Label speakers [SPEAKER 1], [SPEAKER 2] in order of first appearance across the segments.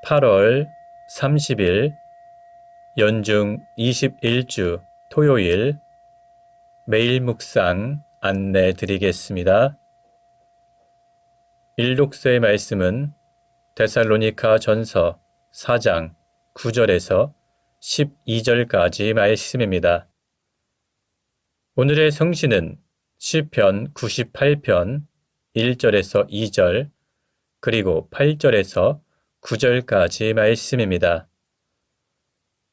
[SPEAKER 1] 8월 30일 연중 21주 토요일 매일 묵상 안내 드리겠습니다. 일독서의 말씀은 데살로니가 전서 4장 9절에서 12절까지 말씀입니다. 오늘의 성시는 시편 98편 1절에서 2절 그리고 8절에서 9절까지 말씀입니다.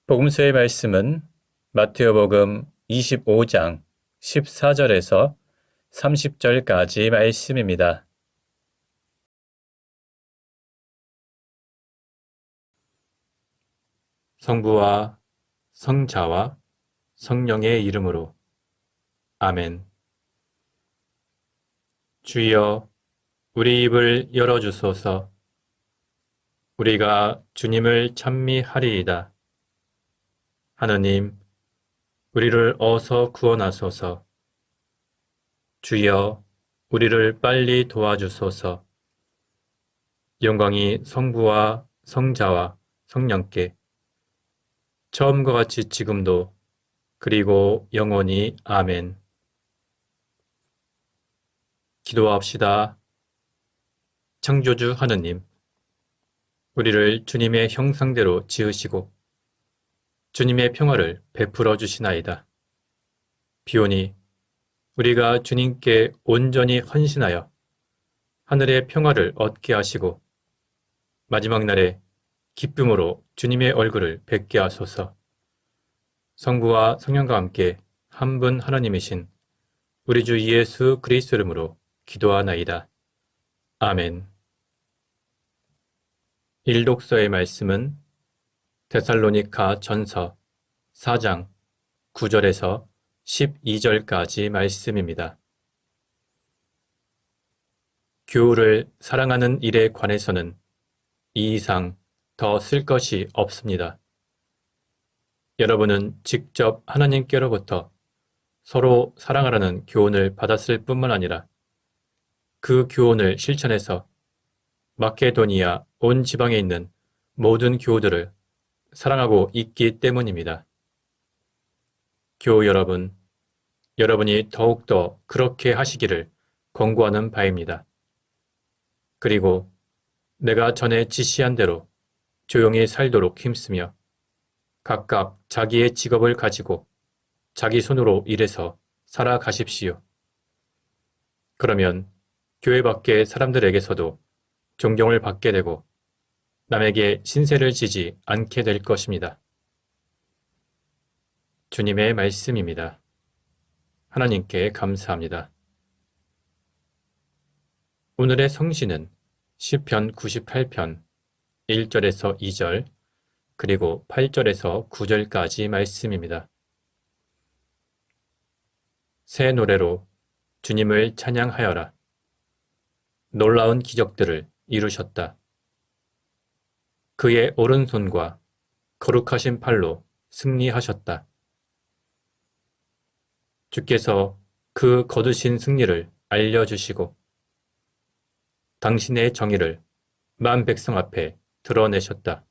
[SPEAKER 1] 복음서의 말씀은 마태오복음 25장 14절에서 30절까지 말씀입니다. 성부와 성자와 성령의 이름으로 아멘. 주여, 우리 입을 열어주소서. 우리가 주님을 찬미하리이다. 하느님, 우리를 어서 구원하소서. 주여, 우리를 빨리 도와주소서. 영광이 성부와 성자와 성령께 처음과 같이 지금도 그리고 영원히 아멘. 기도합시다. 창조주 하느님, 우리를 주님의 형상대로 지으시고 주님의 평화를 베풀어 주시나이다. 비오니 우리가 주님께 온전히 헌신하여 하늘의 평화를 얻게 하시고 마지막 날에 기쁨으로 주님의 얼굴을 뵙게 하소서. 성부와 성령과 함께 한 분 하나님이신 우리 주 예수 그리스도 이름으로 기도하나이다. 아멘. 일독서의 말씀은 데살로니가 전서 4장 9절에서 12절까지 말씀입니다. 교우를 사랑하는 일에 관해서는 이 이상 더 쓸 것이 없습니다. 여러분은 직접 하나님께로부터 서로 사랑하라는 교훈을 받았을 뿐만 아니라 그 교훈을 실천해서 마케도니아 온 지방에 있는 모든 교우들을 사랑하고 있기 때문입니다. 교우 여러분, 여러분이 더욱더 그렇게 하시기를 권고하는 바입니다. 그리고 내가 전에 지시한 대로 조용히 살도록 힘쓰며 각각 자기의 직업을 가지고 자기 손으로 일해서 살아가십시오. 그러면 교회 밖의 사람들에게서도 존경을 받게 되고 남에게 신세를 지지 않게 될 것입니다. 주님의 말씀입니다. 하나님께 감사합니다. 오늘의 성시는 시편 98편 1절에서 2절 그리고 8절에서 9절까지 말씀입니다. 새 노래로 주님을 찬양하여라. 놀라운 기적들을 이루셨다. 그의 오른손과 거룩하신 팔로 승리하셨다. 주께서 그 거두신 승리를 알려주시고 당신의 정의를 만 백성 앞에 드러내셨다.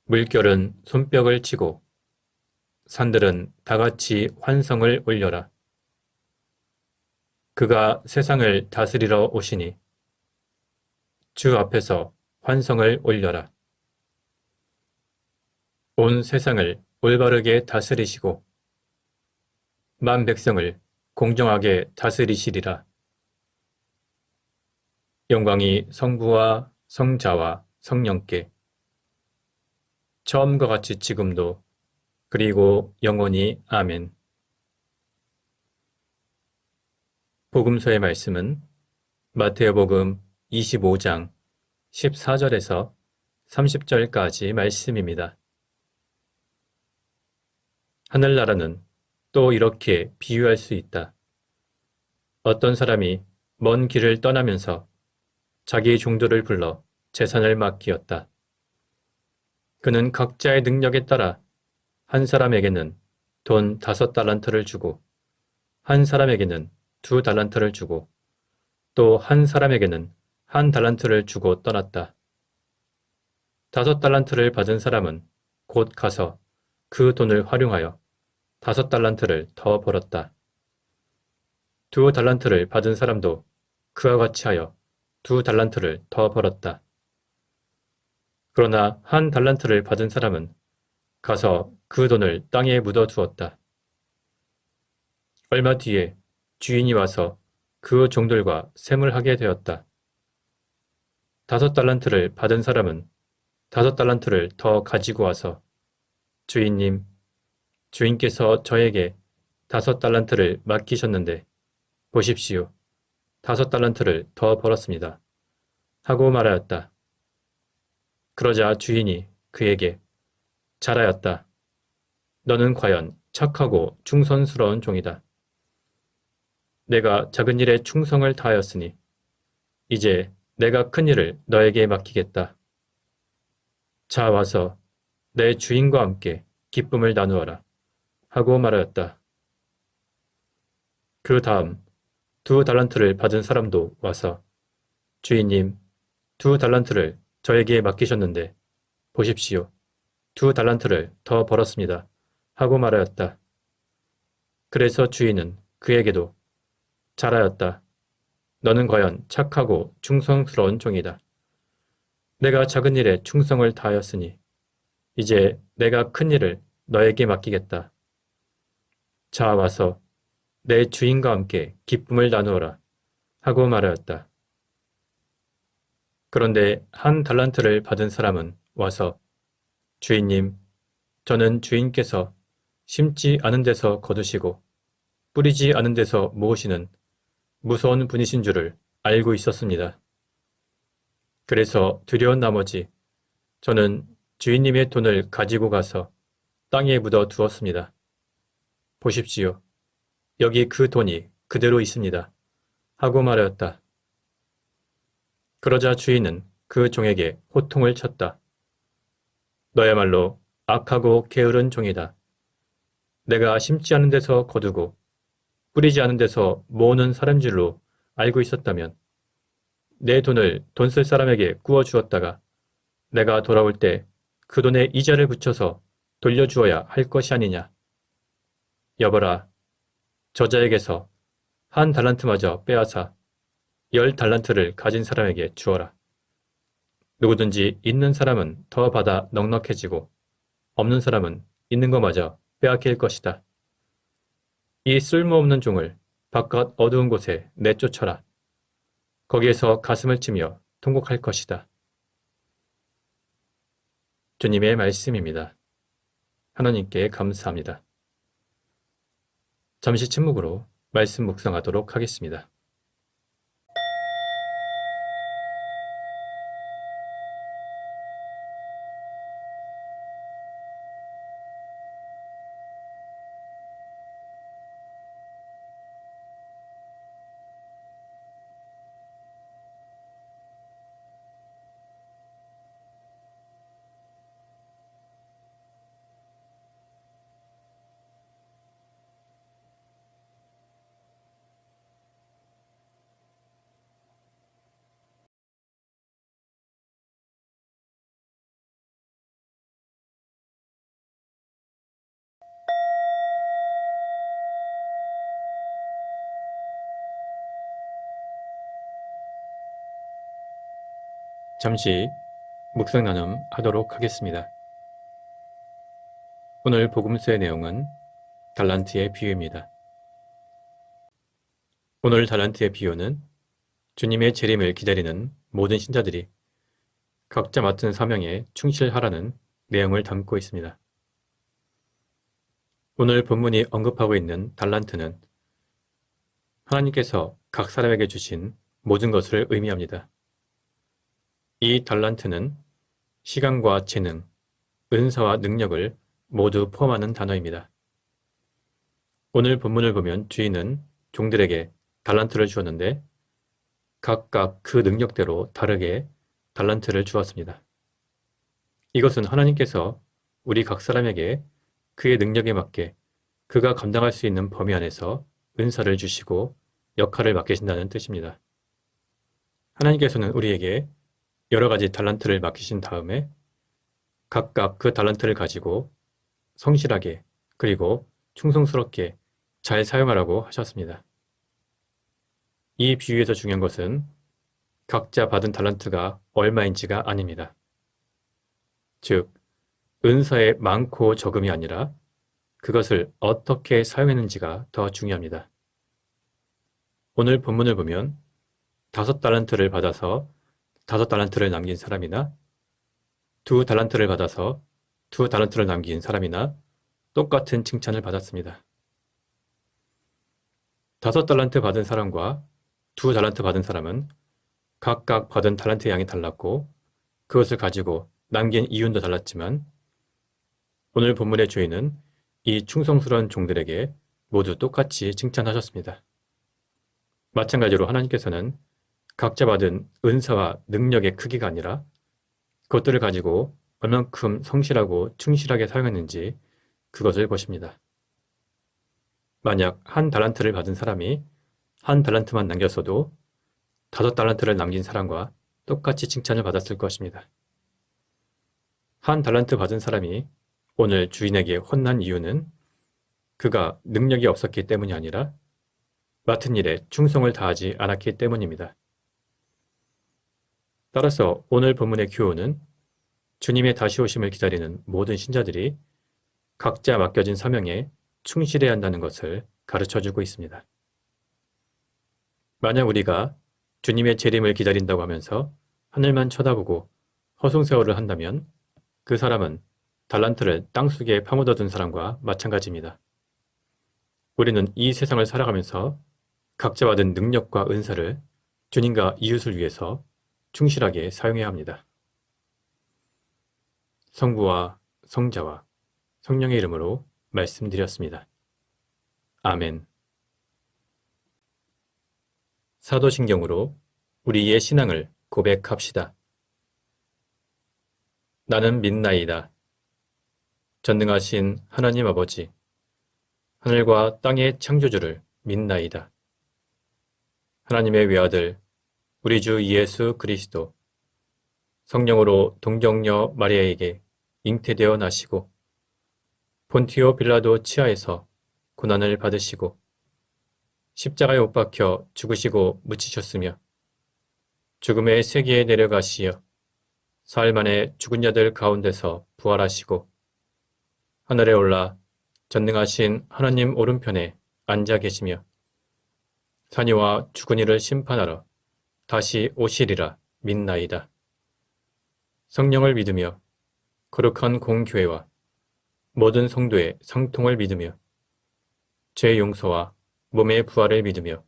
[SPEAKER 1] 물결은 손뼉을 치고 산들은 다같이 환성을 올려라. 그가 세상을 다스리러 오시니 주 앞에서 환성을 올려라. 온 세상을 올바르게 다스리시고 만 백성을 공정하게 다스리시리라. 영광이 성부와 성자와 성령께 처음과 같이 지금도 그리고 영원히 아멘. 복음서의 말씀은 마태오복음 25장 14절에서 30절까지 말씀입니다. 하늘나라는 또 이렇게 비유할 수 있다. 어떤 사람이 먼 길을 떠나면서 자기 종들을 불러 재산을 맡기었다. 그는 각자의 능력에 따라 한 사람에게는 돈 5달란트를 주고 한 사람에게는 2달란트를 주고 또 한 사람에게는 한 달란트를 주고 떠났다. 5달란트를 받은 사람은 곧 가서 그 돈을 활용하여 5달란트를 더 벌었다. 2달란트를 받은 사람도 그와 같이 하여 2달란트를 더 벌었다. 그러나 한 달란트를 받은 사람은 가서 그 돈을 땅에 묻어 두었다. 얼마 뒤에 주인이 와서 그 종들과 셈을 하게 되었다. 5달란트를 받은 사람은 5달란트를 더 가지고 와서 주인님, 주인께서 저에게 5달란트를 맡기셨는데 보십시오. 5달란트를 더 벌었습니다. 하고 말하였다. 그러자 주인이 그에게 잘하였다. 너는 과연 착하고 충성스러운 종이다. 내가 작은 일에 충성을 다하였으니 이제 내가 큰 일을 너에게 맡기겠다. 자 와서 내 주인과 함께 기쁨을 나누어라. 하고 말하였다. 그 다음 2달란트를 받은 사람도 와서 주인님, 2달란트를 저에게 맡기셨는데 보십시오. 2달란트를 더 벌었습니다. 하고 말하였다. 그래서 주인은 그에게도 잘하였다. 너는 과연 착하고 충성스러운 종이다. 내가 작은 일에 충성을 다하였으니 이제 내가 큰 일을 너에게 맡기겠다. 자 와서 내 주인과 함께 기쁨을 나누어라. 하고 말하였다. 그런데 한 달란트를 받은 사람은 와서 주인님, 저는 주인께서 심지 않은 데서 거두시고 뿌리지 않은 데서 모으시는 무서운 분이신 줄을 알고 있었습니다. 그래서 두려운 나머지 저는 주인님의 돈을 가지고 가서 땅에 묻어 두었습니다. 보십시오. 여기 그 돈이 그대로 있습니다. 하고 말하였다. 그러자 주인은 그 종에게 호통을 쳤다. 너야말로 악하고 게으른 종이다. 내가 심지 않은 데서 거두고 뿌리지 않은 데서 모으는 사람 줄로 알고 있었다면 내 돈을 돈 쓸 사람에게 구워 주었다가 내가 돌아올 때 그 돈에 이자를 붙여서 돌려주어야 할 것이 아니냐. 여보라, 저자에게서 한 달란트마저 빼앗아 10달란트를 가진 사람에게 주어라. 누구든지 있는 사람은 더 받아 넉넉해지고 없는 사람은 있는 것마저 빼앗길 것이다. 이 쓸모없는 종을 바깥 어두운 곳에 내쫓아라. 거기에서 가슴을 치며 통곡할 것이다. 주님의 말씀입니다. 하나님께 감사합니다. 잠시 침묵으로 말씀 묵상하도록 하겠습니다. 잠시 묵상 나눔 하도록 하겠습니다. 오늘 복음서의 내용은 달란트의 비유입니다. 오늘 달란트의 비유는 주님의 재림을 기다리는 모든 신자들이 각자 맡은 사명에 충실하라는 내용을 담고 있습니다. 오늘 본문이 언급하고 있는 달란트는 하나님께서 각 사람에게 주신 모든 것을 의미합니다. 이 달란트는 시간과 재능, 은사와 능력을 모두 포함하는 단어입니다. 오늘 본문을 보면 주인은 종들에게 달란트를 주었는데 각각 그 능력대로 다르게 달란트를 주었습니다. 이것은 하나님께서 우리 각 사람에게 그의 능력에 맞게 그가 감당할 수 있는 범위 안에서 은사를 주시고 역할을 맡기신다는 뜻입니다. 하나님께서는 우리에게 여러 가지 달란트를 맡기신 다음에 각각 그 달란트를 가지고 성실하게 그리고 충성스럽게 잘 사용하라고 하셨습니다. 이 비유에서 중요한 것은 각자 받은 달란트가 얼마인지가 아닙니다. 즉, 은사의 많고 적음이 아니라 그것을 어떻게 사용했는지가 더 중요합니다. 오늘 본문을 보면 5달란트를 받아서 5달란트를 남긴 사람이나 2달란트를 받아서 2달란트를 남긴 사람이나 똑같은 칭찬을 받았습니다. 5달란트 받은 사람과 2달란트 받은 사람은 각각 받은 달란트 양이 달랐고 그것을 가지고 남긴 이윤도 달랐지만 오늘 본문의 주인은 이 충성스러운 종들에게 모두 똑같이 칭찬하셨습니다. 마찬가지로 하나님께서는 각자 받은 은사와 능력의 크기가 아니라 그것들을 가지고 얼만큼 성실하고 충실하게 사용했는지 그것을 보십니다. 만약 1달란트를 받은 사람이 1달란트만 남겼어도 5달란트를 남긴 사람과 똑같이 칭찬을 받았을 것입니다. 1달란트 받은 사람이 오늘 주인에게 혼난 이유는 그가 능력이 없었기 때문이 아니라 맡은 일에 충성을 다하지 않았기 때문입니다. 따라서 오늘 본문의 교훈은 주님의 다시 오심을 기다리는 모든 신자들이 각자 맡겨진 사명에 충실해야 한다는 것을 가르쳐주고 있습니다. 만약 우리가 주님의 재림을 기다린다고 하면서 하늘만 쳐다보고 허송세월을 한다면 그 사람은 달란트를 땅속에 파묻어둔 사람과 마찬가지입니다. 우리는 이 세상을 살아가면서 각자 받은 능력과 은사를 주님과 이웃을 위해서 충실하게 사용해야 합니다. 성부와 성자와 성령의 이름으로 말씀드렸습니다. 아멘. 사도신경으로 우리의 신앙을 고백합시다. 나는 믿나이다. 전능하신 하나님 아버지, 하늘과 땅의 창조주를 믿나이다. 하나님의 외아들, 우리 주 예수 그리스도, 성령으로 동정녀 마리아에게 잉태되어 나시고 본티오 빌라도 치하에서 고난을 받으시고 십자가에 못 박혀 죽으시고 묻히셨으며 죽음의 세계에 내려가시어 사흘 만에 죽은 자들 가운데서 부활하시고 하늘에 올라 전능하신 하나님 오른편에 앉아 계시며 산이와 죽은 이를 심판하러 다시 오시리라 믿나이다. 성령을 믿으며 거룩한 공교회와 모든 성도의 상통을 믿으며 죄 용서와 몸의 부활을 믿으며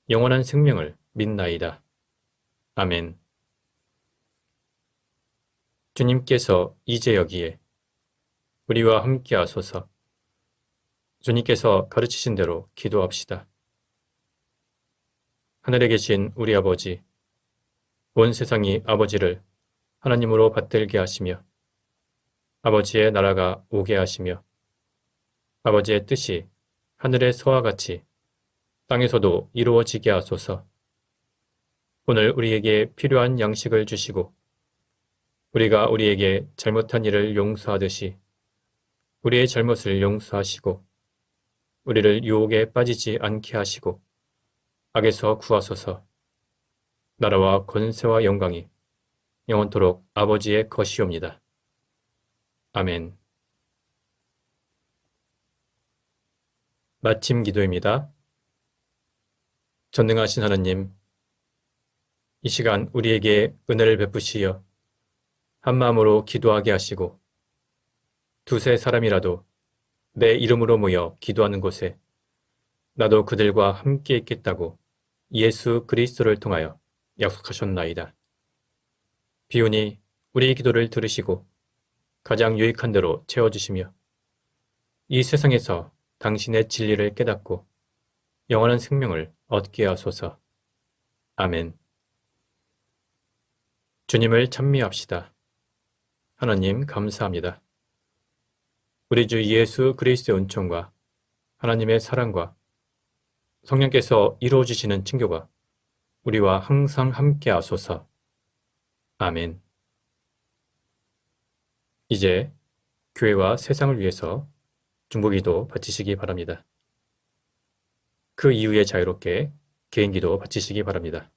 [SPEAKER 1] 영원한 생명을 믿나이다. 아멘. 주님께서 이제 여기에 우리와 함께 하소서. 주님께서 가르치신 대로 기도합시다. 하늘에 계신 우리 아버지, 온 세상이 아버지를 하나님으로 받들게 하시며 아버지의 나라가 오게 하시며 아버지의 뜻이 하늘에서와 같이 땅에서도 이루어지게 하소서. 오늘 우리에게 필요한 양식을 주시고 우리가 우리에게 잘못한 일을 용서하듯이 우리의 잘못을 용서하시고 우리를 유혹에 빠지지 않게 하시고 악에서 구하소서. 나라와 권세와 영광이 영원토록 아버지의 것이옵니다. 아멘. 마침 기도입니다. 전능하신 하나님, 이 시간 우리에게 은혜를 베푸시어 한마음으로 기도하게 하시고 두세 사람이라도 내 이름으로 모여 기도하는 곳에 나도 그들과 함께 있겠다고 예수 그리스도를 통하여 약속하셨나이다. 비오니 우리의 기도를 들으시고 가장 유익한 대로 채워주시며 이 세상에서 당신의 진리를 깨닫고 영원한 생명을 얻게 하소서. 아멘. 주님을 찬미합시다. 하나님 감사합니다. 우리 주 예수 그리스도의 은총과 하나님의 사랑과 성령께서 이루어주시는 친교가 우리와 항상 함께 하소서. 아멘. 이제 교회와 세상을 위해서 중보기도 바치시기 바랍니다. 그 이후에 자유롭게 개인기도 바치시기 바랍니다.